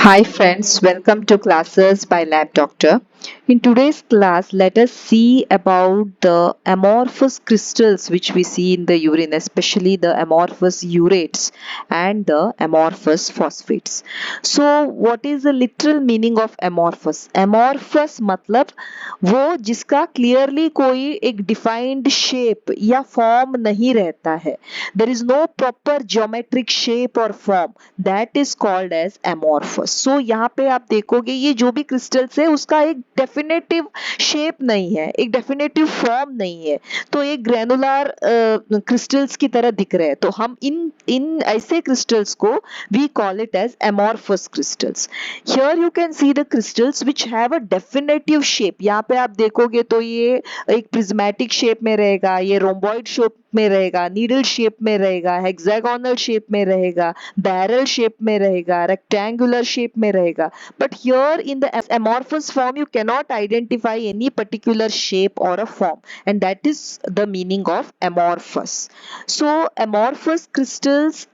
Hi friends, welcome to classes by Lab Doctor. In today's class, let us see about the amorphous crystals which we see in the urine, especially the amorphous urates and the amorphous phosphates. So, what is the literal meaning of amorphous? Amorphous मतलब वो जिसका clearly कोई एक defined shape या form नहीं रहता है. There is no proper geometric shape or form. That is called as amorphous. So यहाँ पे आप देखोगे ये जो भी क्रिस्टल्स है उसका एक डेफिनेटिव शेप नहीं है, एक डेफिनेटिव फॉर्म नहीं है, तो एक ग्रेनुलर क्रिस्टल्स की तरह दिख रहे हैं. तो हम इन इन ऐसे क्रिस्टल्स को we call it as amorphous crystals. Here you can see the crystals which have a definitive shape. यहाँ पे आप देखोगे तो ये एक प्रिज्मेटिक शेप में रहेगा, ये रोम्बॉइड शेप में रहेगा, नीडल शेप में रहेगा, हेक्सागोनल शेप में रहेगा, बैरल शेप में रहेगा, रेक्टेंगुलर शेप में रहेगा. But here in the amorphous form you cannot identify any particular shape or a form, and that is the meaning of amorphous. So amorphous crystals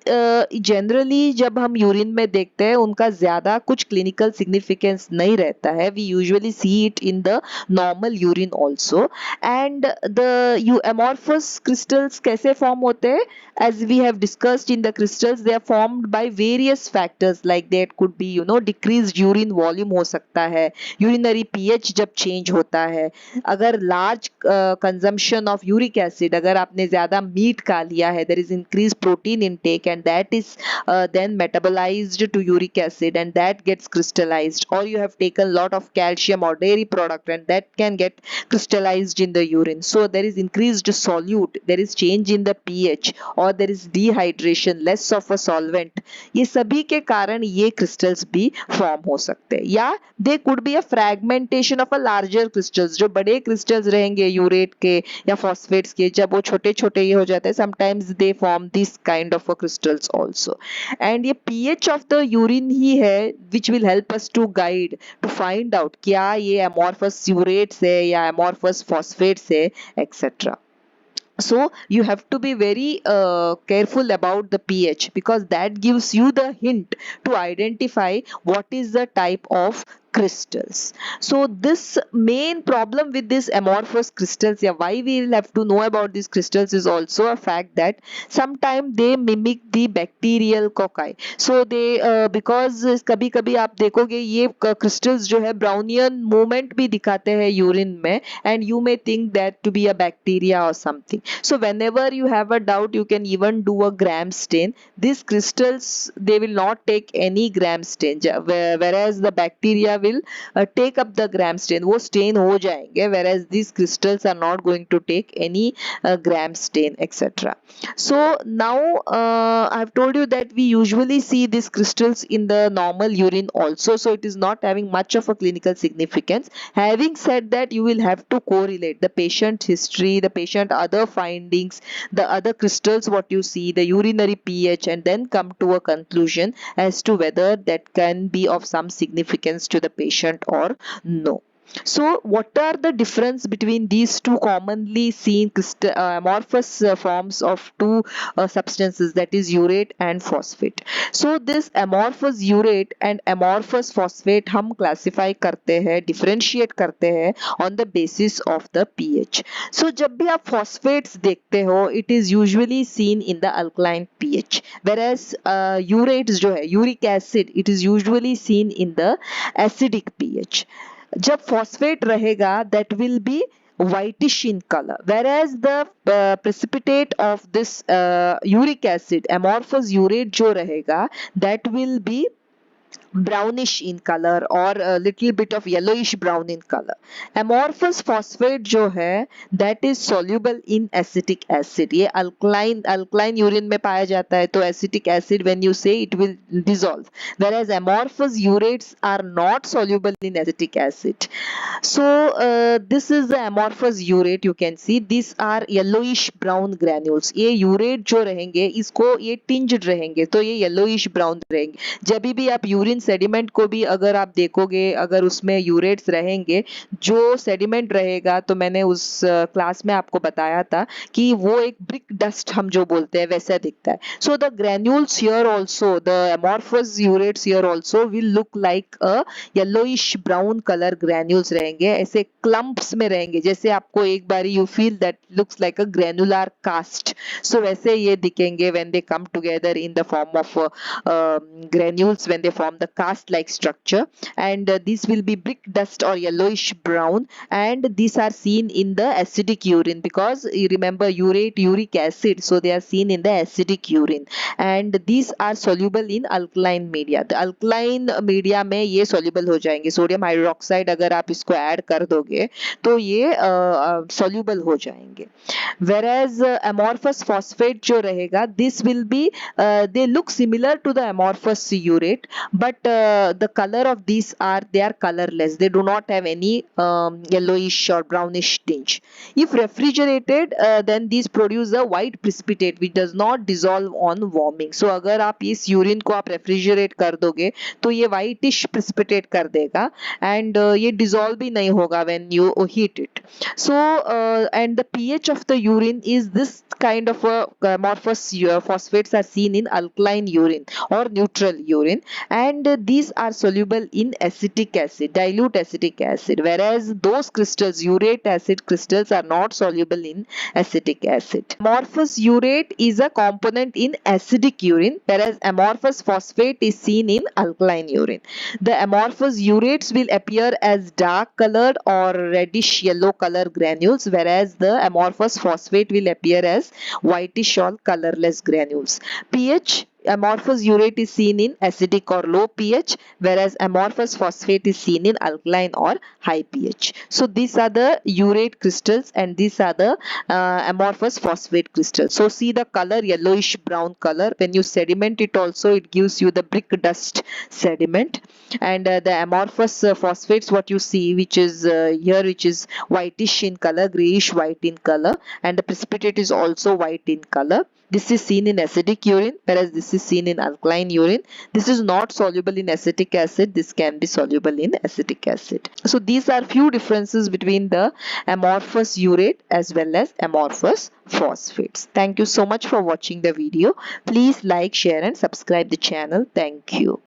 generally जब हम urine में देखते हैं उनका ज्यादा कुछ क्लिनिकल सिग्निफिकेंस नहीं रहता है. We usually see it in the normal urine also. And the amorphous crystals कैसे form होते हैं? As we have discussed in the crystals, they are formed by various factors, like that could be decreased urine volume हो सकता है, urinary pH जब change होता है, अगर large consumption of uric acid, अगर आपने ज़्यादा मीट खा लिया है, there is increased protein intake and that is then metabolized to uric acid and that gets crystallized, or you have taken lot of calcium or dairy product and that can get crystallized in the urine. So there is increased solute, there is change in the pH, or there is dehydration, less of a solvent. ये सभी के कारण ये crystals भी form हो सकते हैं. या they could be a fragmentation of a larger crystals. जो बड़े crystals रहेंगे यूरेट के या phosphates के, जब वो छोटे छोटे ये हो जाते हैं, sometimes they form this kind of a crystals also. And ये pH of the urine ही है which will help us to guide to find out क्या ये amorphous urates है या amorphous phosphates है, etc. So you have to be very careful about the pH, because that gives you the hint to identify what is the type of crystals. So this main problem with this amorphous crystals, yeah, why we will have to know about these crystals, is also a fact that sometimes they mimic the bacterial cocci. So they because कभी कभी आप देखोगे ये crystals जो है brownian movement भी दिखाते हैं urine में, and you may think that to be a bacteria or something. So whenever you have a doubt, you can even do a gram stain. These crystals, they will not take any gram stain, whereas the bacteria will take up the gram stain. वो stain हो जाएंगे, whereas these crystals are not going to take any gram stain, etc. So now I've told you that we usually see these crystals in the normal urine also, so it is not having much of a clinical significance. Having said that, you will have to correlate the patient history, the patient other findings, the other crystals what you see, the urinary pH, and then come to a conclusion as to whether that can be of some significance to the patient or no. So what are the difference between these two commonly seen amorphous forms of two substances, that is urate and phosphate? So this amorphous urate and amorphous phosphate हम classify करते हैं, differentiate करते हैं on the basis of the pH. So जब भी आप phosphates देखते हो, it is usually seen in the alkaline pH, whereas urates जो है, uric acid, it is usually seen in the acidic pH. जब phosphate रहेगा, that will be whitish in color, whereas the precipitate of this uric acid, amorphous urate जो रहेगा, that will be brownish in color or a little bit of yellowish brown in color. Amorphous phosphate जो है, that is soluble in acetic acid. ये alkaline urine में पाया जाता है, तो acetic acid when you say it will dissolve, whereas amorphous urates are not soluble in acetic acid. So this is the amorphous urate. You can see these are yellowish brown granules. ये urate जो रहेंगे, इसको ये tinged रहेंगे, तो ये yellowish brown रहेंगे. जब भी आप urine सेडिमेंट को भी अगर आप देखोगे, अगर उसमें यूरेट्स रहेंगे, जो सेडिमेंट रहेगा, तो मैंने उस क्लास में आपको बताया था कि वो एक ब्रिक डस्ट हम जो बोलते हैं वैसा दिखता है. So the granules here also, the amorphous urates here also will look like a yellowish brown colour granules रहेंगे, ऐसे क्लम्प्स में रहेंगे, जैसे आपको एक बारी you feel that looks like a granular cast. So वैसे ये दिखेंगे when they come together in the form of granules, when they form the cast like structure, and these will be brick dust or yellowish brown, and these are seen in the acidic urine, because you remember urate, uric acid, so they are seen in the acidic urine, and these are soluble in alkaline media. The alkaline media में ये soluble हो जाएंगे. Sodium hydroxide अगर आप इसको add कर दोगे तो ये soluble हो जाएंगे. Whereas amorphous phosphate जो रहेगा, this will be they look similar to the amorphous urate, but the color of these are, they are colorless, they do not have any yellowish or brownish tinge. If refrigerated, then these produce a white precipitate which does not dissolve on warming. So अगर आप इस urine को आप refrigerate कर दोगे तो ये whitish precipitate कर देगा, and ये dissolve भी नहीं होगा when you heat it. So and the pH of the urine is this kind of a amorphous phosphates are seen in alkaline urine or neutral urine, and these are soluble in acetic acid, dilute acetic acid, whereas those crystals, urate acid crystals, are not soluble in acetic acid. Amorphous urate is a component in acidic urine, whereas amorphous phosphate is seen in alkaline urine. The amorphous urates will appear as dark colored or reddish yellow color granules, whereas the amorphous phosphate will appear as whitish or colorless granules. pH, amorphous urate is seen in acidic or low pH, whereas amorphous phosphate is seen in alkaline or high pH. So these are the urate crystals, and these are the amorphous phosphate crystals. So see the color, yellowish brown color. When you sediment it also, it gives you the brick dust sediment. And the amorphous phosphates, what you see, which is here, which is whitish in color, grayish white in color, and the precipitate is also white in color. This is seen in acidic urine, whereas this is seen in alkaline urine. This is not soluble in acetic acid. This can be soluble in acetic acid. So these are few differences between the amorphous urate as well as amorphous phosphates. Thank you so much for watching the video. Please like, share and subscribe the channel. Thank you.